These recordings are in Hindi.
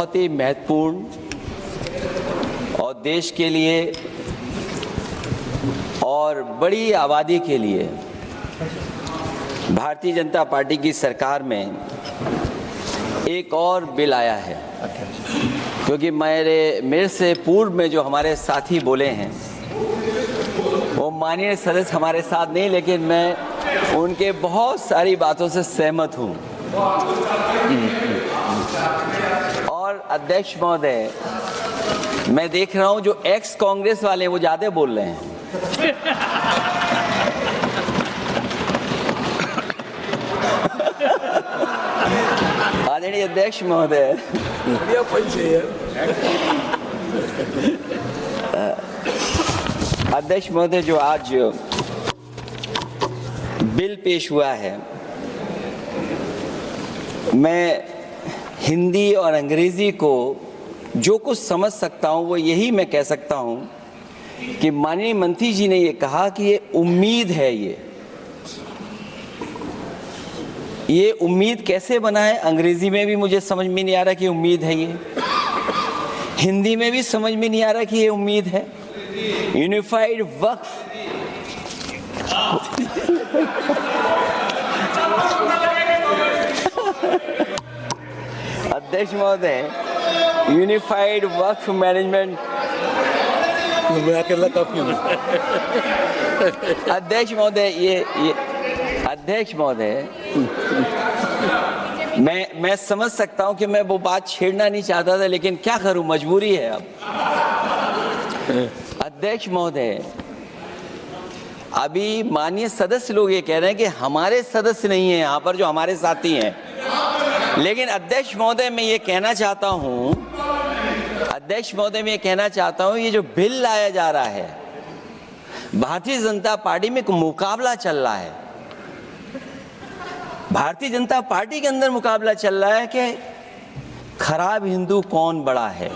बहुत ही महत्वपूर्ण और देश के लिए और बड़ी आबादी के लिए भारतीय जनता पार्टी की सरकार में एक और बिल आया है, क्योंकि मेरे से पूर्व में जो हमारे साथी बोले हैं वो माननीय सदस्य हमारे साथ नहीं, लेकिन मैं उनके बहुत सारी बातों से सहमत हूँ। और अध्यक्ष महोदय, मैं देख रहा हूँ जो एक्स कांग्रेस वाले वो ज्यादा बोल रहे हैं। आदरणीय अध्यक्ष महोदय, अध्यक्ष महोदय, जो आज बिल पेश हुआ है, मैं हिंदी और अंग्रेजी को जो कुछ समझ सकता हूं वो यही मैं कह सकता हूं कि माननीय मंत्री जी ने ये कहा कि ये उम्मीद है। ये उम्मीद कैसे बना है, अंग्रेजी में भी मुझे समझ में नहीं आ रहा कि उम्मीद है, ये हिंदी में भी समझ में नहीं आ रहा कि ये उम्मीद है। यूनिफाइड वक्फ अध्यक्ष महोदय, यूनिफाइड वक्फ मैनेजमेंट, अध्यक्ष महोदय, ये अध्यक्ष महोदय, मैं समझ सकता हूं कि मैं वो बात छेड़ना नहीं चाहता था, लेकिन क्या करूं, मजबूरी है अब। अध्यक्ष महोदय, अभी माननीय सदस्य लोग ये कह रहे हैं कि हमारे सदस्य नहीं है यहाँ पर जो हमारे साथी हैं, लेकिन अध्यक्ष महोदय मैं ये कहना चाहता हूँ, अध्यक्ष महोदय मैं ये कहना चाहता हूँ, ये जो बिल लाया जा रहा है, भारतीय जनता पार्टी में एक मुकाबला चल रहा है। भारतीय जनता पार्टी के अंदर मुकाबला चल रहा है कि खराब हिंदू कौन बड़ा है।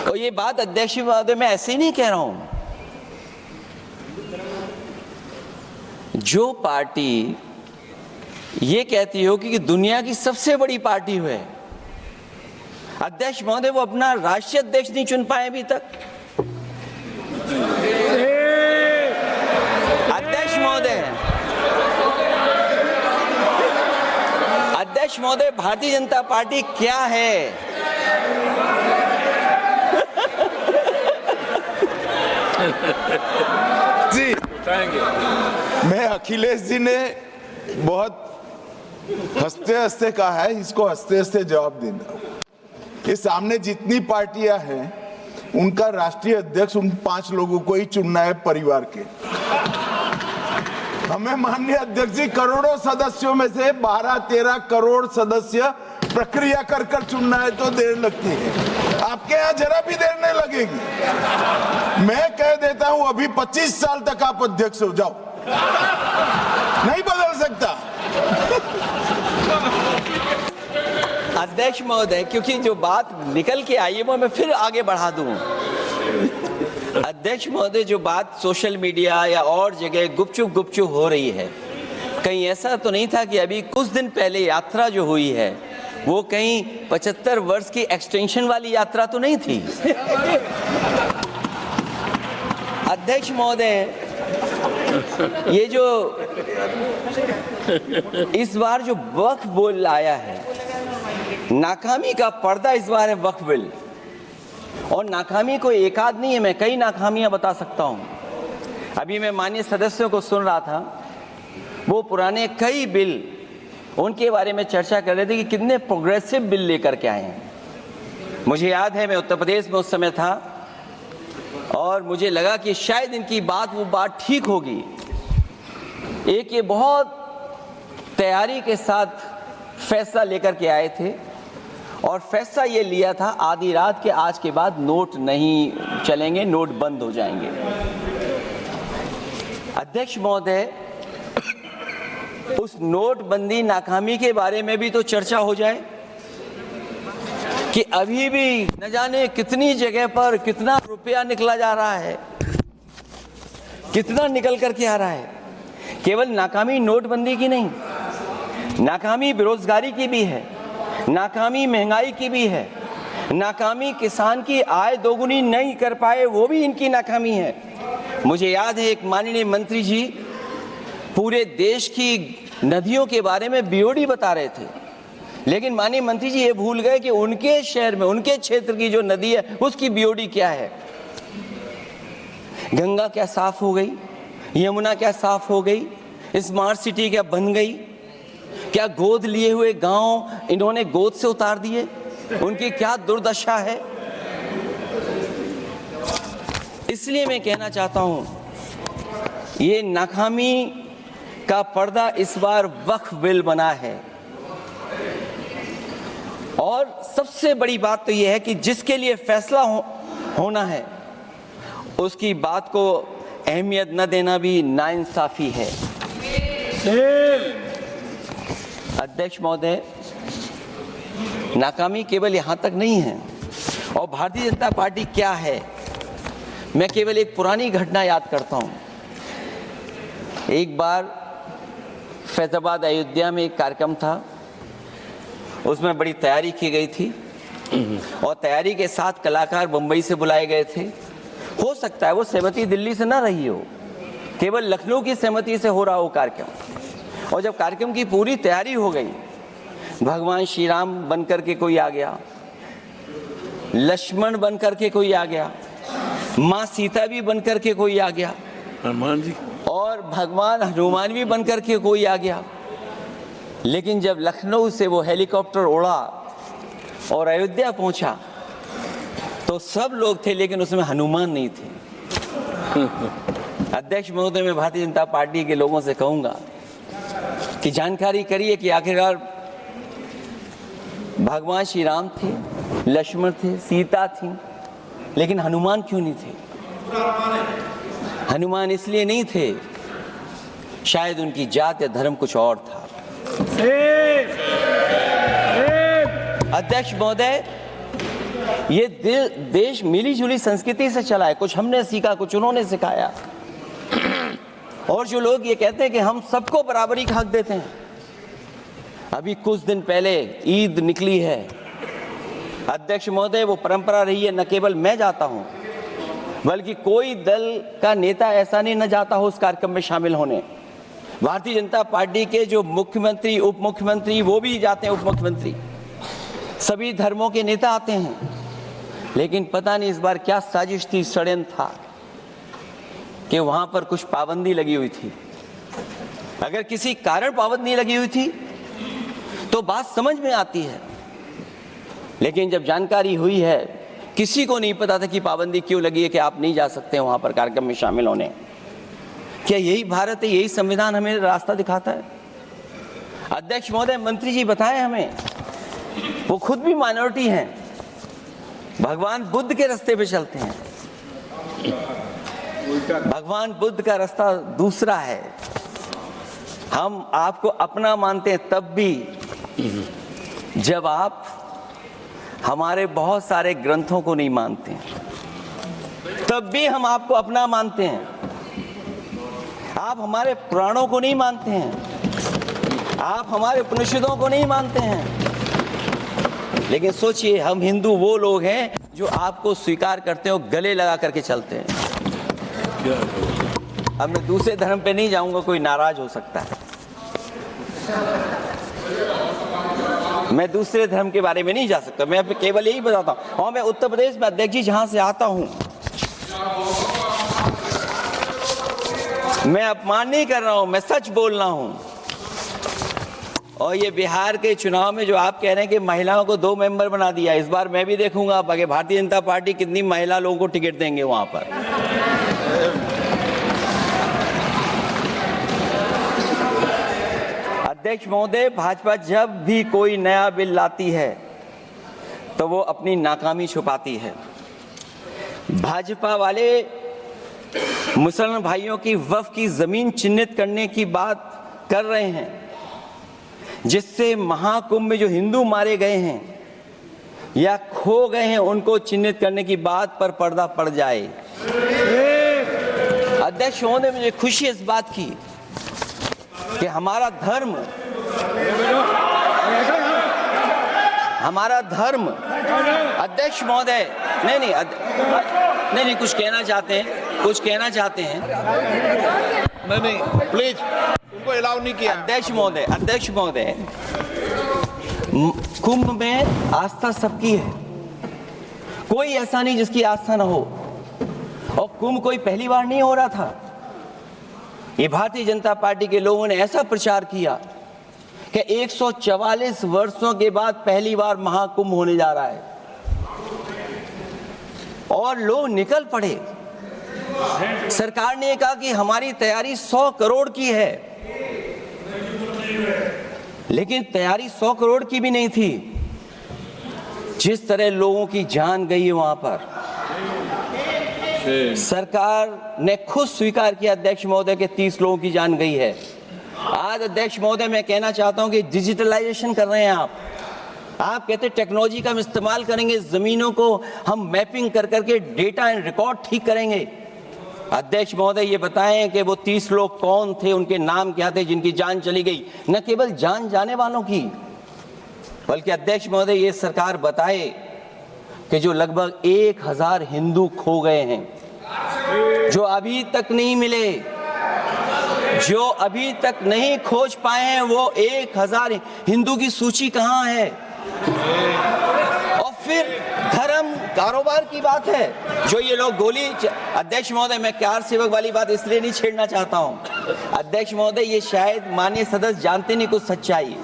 और ये बात अध्यक्ष महोदय मैं ऐसे ही नहीं कह रहा हूं। जो पार्टी ये कहती हो कि दुनिया की सबसे बड़ी पार्टी है, अध्यक्ष महोदय वो अपना राष्ट्रीय अध्यक्ष नहीं चुन पाए अभी तक। अध्यक्ष महोदय, भारतीय जनता पार्टी क्या है? जी, मैं अखिलेश जी ने बहुत हंसते हंसते कहा है, इसको हंसते हंसते जवाब देना। ये सामने जितनी पार्टियां हैं उनका राष्ट्रीय अध्यक्ष उन 5 लोगों को ही चुनना है परिवार के। हमें माननीय अध्यक्ष जी करोड़ों सदस्यों में से 12-13 करोड़ सदस्य प्रक्रिया कर कर चुनना है तो देर लगती है। आपके यहाँ जरा भी देर नहीं लगेगी। मैं कह देता हूं अभी 25 साल तक आप अध्यक्ष हो जाओ, नहीं बदल सकता। अध्यक्ष महोदय, क्योंकि जो बात निकल के आई है वो मैं फिर आगे बढ़ा दूं। अध्यक्ष महोदय, जो बात सोशल मीडिया या और जगह गुपचुप हो रही है, कहीं ऐसा तो नहीं था कि अभी कुछ दिन पहले यात्रा जो हुई है वो कहीं 75 वर्ष की एक्सटेंशन वाली यात्रा तो नहीं थी। अध्यक्ष महोदय, ये जो इस बार जो वक्फ बिल आया है, नाकामी का पर्दा इस बार है वक्फ बिल। और नाकामी कोई एक आध नहीं है, मैं कई नाकामियां बता सकता हूं। अभी मैं माननीय सदस्यों को सुन रहा था, वो पुराने कई बिल उनके बारे में चर्चा कर रहे थे कि कितने प्रोग्रेसिव बिल लेकर के आए हैं। मुझे याद है मैं उत्तर प्रदेश में उस समय था और मुझे लगा कि शायद इनकी वो बात ठीक होगी। एक ये बहुत तैयारी के साथ फैसला लेकर के आए थे और फैसला ये लिया था आधी रात के आज के बाद नोट नहीं चलेंगे, नोट बंद हो जाएंगे। अध्यक्ष महोदय, उस नोटबंदी नाकामी के बारे में भी तो चर्चा हो जाए कि अभी भी न जाने कितनी जगह पर कितना रुपया निकला जा रहा है, कितना निकल करके आ रहा है। केवल नाकामी नोटबंदी की नहीं, नाकामी बेरोजगारी की भी है, नाकामी महंगाई की भी है, नाकामी किसान की आय दोगुनी नहीं कर पाए वो भी इनकी नाकामी है। मुझे याद है एक माननीय मंत्री जी पूरे देश की नदियों के बारे में बीओडी बता रहे थे, लेकिन माननीय मंत्री जी ये भूल गए कि उनके शहर में, उनके क्षेत्र की जो नदी है उसकी बीओडी क्या है। गंगा क्या साफ हो गई, यमुना क्या साफ हो गई, स्मार्ट सिटी क्या बन गई, क्या गोद लिए हुए गांव इन्होंने गोद से उतार दिए, उनकी क्या दुर्दशा है। इसलिए मैं कहना चाहता हूं ये नाकामी का पर्दा इस बार वक्फ बिल बना है। और सबसे बड़ी बात तो यह है कि जिसके लिए फैसला होना है उसकी बात को अहमियत न देना भी नाइंसाफी है। अध्यक्ष महोदय, नाकामी केवल यहां तक नहीं है। और भारतीय जनता पार्टी क्या है, मैं केवल एक पुरानी घटना याद करता हूं। एक बार फैजाबाद अयोध्या में एक कार्यक्रम था, उसमें बड़ी तैयारी की गई थी और तैयारी के साथ कलाकार मुंबई से बुलाए गए थे। हो सकता है वो सहमति दिल्ली से ना रही हो, केवल लखनऊ की सहमति से हो रहा हो कार्यक्रम। और जब कार्यक्रम की पूरी तैयारी हो गई, भगवान श्री राम बनकर के कोई आ गया, लक्ष्मण बनकर के कोई आ गया, माँ सीता भी बनकर के कोई आ गया, हनुमान जी और भगवान हनुमान भी बनकर के कोई आ गया। लेकिन जब लखनऊ से वो हेलीकॉप्टर उड़ा और अयोध्या पहुंचा तो सब लोग थे, लेकिन उसमें हनुमान नहीं थे। अध्यक्ष महोदय, मैं भारतीय जनता पार्टी के लोगों से कहूंगा कि जानकारी करिए कि आखिरकार भगवान श्री राम थे, लक्ष्मण थे, सीता थी, लेकिन हनुमान क्यों नहीं थे? हनुमान इसलिए नहीं थे, शायद उनकी जात या धर्म कुछ और था। अध्यक्ष महोदय, ये देश मिली जुली संस्कृति से चला है। कुछ हमने सीखा, कुछ उन्होंने सिखाया। और जो लोग ये कहते हैं कि हम सबको बराबरी का हक देते हैं, अभी कुछ दिन पहले ईद निकली है। अध्यक्ष महोदय, वो परंपरा रही है, न केवल मैं जाता हूं बल्कि कोई दल का नेता ऐसा नहीं न जाता हो उस कार्यक्रम में शामिल होने। भारतीय जनता पार्टी के जो मुख्यमंत्री, उप मुख्यमंत्री, वो भी जाते हैं, उप मुख्यमंत्री, सभी धर्मों के नेता आते हैं। लेकिन पता नहीं इस बार क्या साजिश थी, षड्यंत्र था कि वहां पर कुछ पाबंदी लगी हुई थी। अगर किसी कारण पाबंदी लगी हुई थी तो बात समझ में आती है, लेकिन जब जानकारी हुई है, किसी को नहीं पता था कि पाबंदी क्यों लगी है कि आप नहीं जा सकते वहां पर कार्यक्रम में शामिल होने। क्या यही भारत है, यही संविधान हमें रास्ता दिखाता है? अध्यक्ष महोदय, मंत्री जी बताएं हमें, वो खुद भी माइनॉरिटी हैं, भगवान बुद्ध के रास्ते पे चलते हैं। भगवान बुद्ध का रास्ता दूसरा है। हम आपको अपना मानते हैं तब भी जब आप हमारे बहुत सारे ग्रंथों को नहीं मानते हैं, तब भी हम आपको अपना मानते हैं। आप हमारे पुराणों को नहीं मानते हैं, आप हमारे उपनिषदों को नहीं मानते हैं। लेकिन सोचिए, हम हिंदू वो लोग हैं जो आपको स्वीकार करते हैं और गले लगा करके चलते हैं। अब मैं दूसरे धर्म पे नहीं जाऊंगा, कोई नाराज हो सकता है। मैं दूसरे धर्म के बारे में नहीं जा सकता, मैं केवल यही बताता हूं। और मैं उत्तर प्रदेश में, अध्यक्ष जी, जहां से आता हूं, मैं अपमान नहीं कर रहा हूं, मैं सच बोल रहा हूं। और ये बिहार के चुनाव में जो आप कह रहे हैं कि महिलाओं को 2 मेंबर बना दिया, इस बार मैं भी देखूंगा आगे भारतीय जनता पार्टी कितनी महिला लोगों को टिकट देंगे वहां पर। अध्यक्ष महोदय, भाजपा जब भी कोई नया बिल लाती है तो वो अपनी नाकामी छुपाती है। भाजपा वाले मुसलमान भाइयों की वक्फ की जमीन चिन्हित करने की बात कर रहे हैं, जिससे महाकुंभ में जो हिंदू मारे गए हैं या खो गए हैं उनको चिन्हित करने की बात पर पर्दा पड़ जाए। अध्यक्ष महोदय, मुझे खुशी इस बात की कि हमारा धर्म हमारा धर्म, अध्यक्ष महोदय, नहीं, कुछ कहना चाहते हैं। नहीं, प्लीज, उनको अलाउ नहीं किया। अध्यक्ष महोदय, कुंभ में आस्था सबकी है, कोई ऐसा नहीं जिसकी आस्था ना हो। और कुंभ कोई पहली बार नहीं हो रहा था। ये भारतीय जनता पार्टी के लोगों ने ऐसा प्रचार किया कि 144 वर्षों के बाद पहली बार महाकुंभ होने जा रहा है, और लोग निकल पड़े। सरकार ने कहा कि हमारी तैयारी 100 करोड़ की है, लेकिन तैयारी 100 करोड़ की भी नहीं थी। जिस तरह लोगों की जान गई है वहां पर, सरकार ने खुद स्वीकार किया अध्यक्ष महोदय के 30 लोगों की जान गई है। आज अध्यक्ष महोदय मैं कहना चाहता हूं कि डिजिटलाइजेशन कर रहे हैं आप कहते टेक्नोलॉजी का हम इस्तेमाल करेंगे, जमीनों को हम मैपिंग कर करके डेटा एंड रिकॉर्ड ठीक करेंगे। अध्यक्ष महोदय ये बताएं कि वो 30 लोग कौन थे, उनके नाम क्या थे जिनकी जान चली गई, न केवल जान जाने वालों की, बल्कि अध्यक्ष महोदय ये सरकार बताए कि जो लगभग 1000 हिंदू खो गए हैं, जो अभी तक नहीं मिले, जो अभी तक नहीं खोज पाए हैं, वो 1000 हिंदू की सूची कहां है? और फिर धर्म कारोबार की बात है, जो ये लोग गोली। अध्यक्ष महोदय मैं कार सेवक वाली बात इसलिए नहीं छेड़ना चाहता हूं, अध्यक्ष महोदय ये शायद माननीय सदस्य जानते नहीं कुछ सच्चाई।